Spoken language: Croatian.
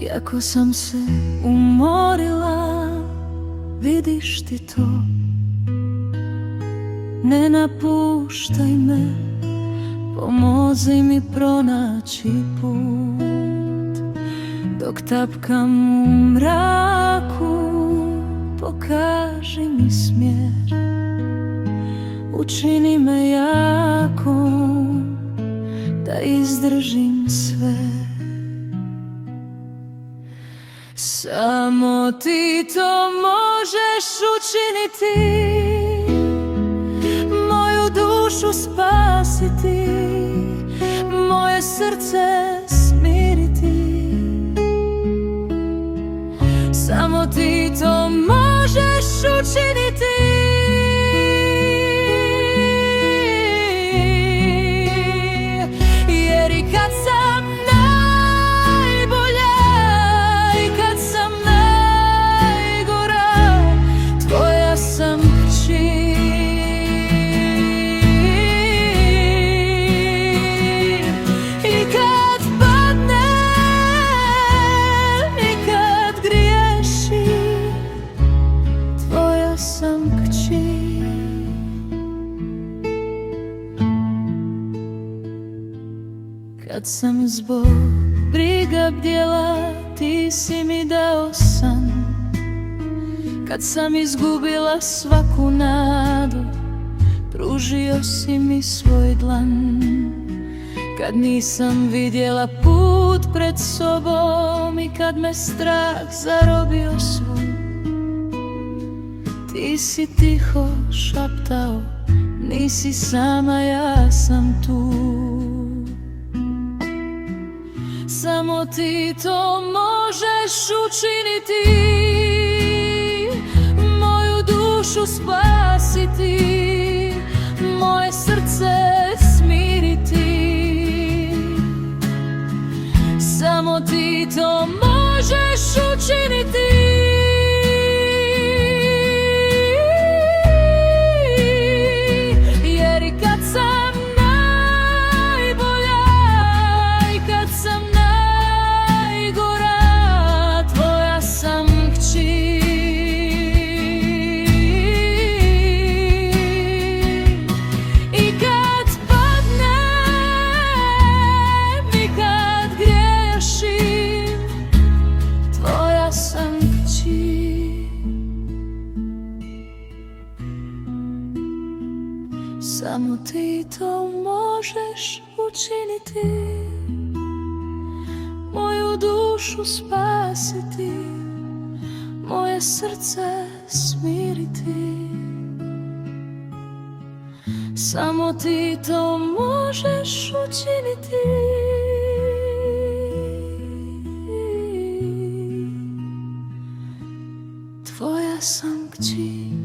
Iako sam se umorila, vidiš ti to. Ne napuštaj me, pomozi mi pronaći put. Dok tapkam u mraku, pokaži mi smjer. Učini me jakom, da izdržim sve. Samo ti to možeš učiniti, moju dušu spasiti, moje srce smiriti. Samo ti to možeš učiniti, jer i kad sam najbolja i kad sam najgora, tvoja sam kćer. I kad padnem i kad griješim, tvoja sam kćer. Kad sam zbog briga bdjela, ti si mi dao san. Kad sam izgubila svaku nadu, pružio si mi svoj dlan. Kad nisam vidjela put pred sobom i kad me strah zarobio svoj, ti si tiho šaptao, nisi sama, ja sam tu. Samo ti to možeš učiniti, moju dušu spasiti, moje srce smiriti. Samo ti to možeš učiniti, jer i kad sam najbolja i kad sam najgora, tvoja sam kćer. I kad padnem i kad griješim, tvoja sam kćer. Samo ti to možeš učiniti, moju dušu spasiti, moje srce smiriti. Samo ti to možeš učiniti, tvoja sam kćer.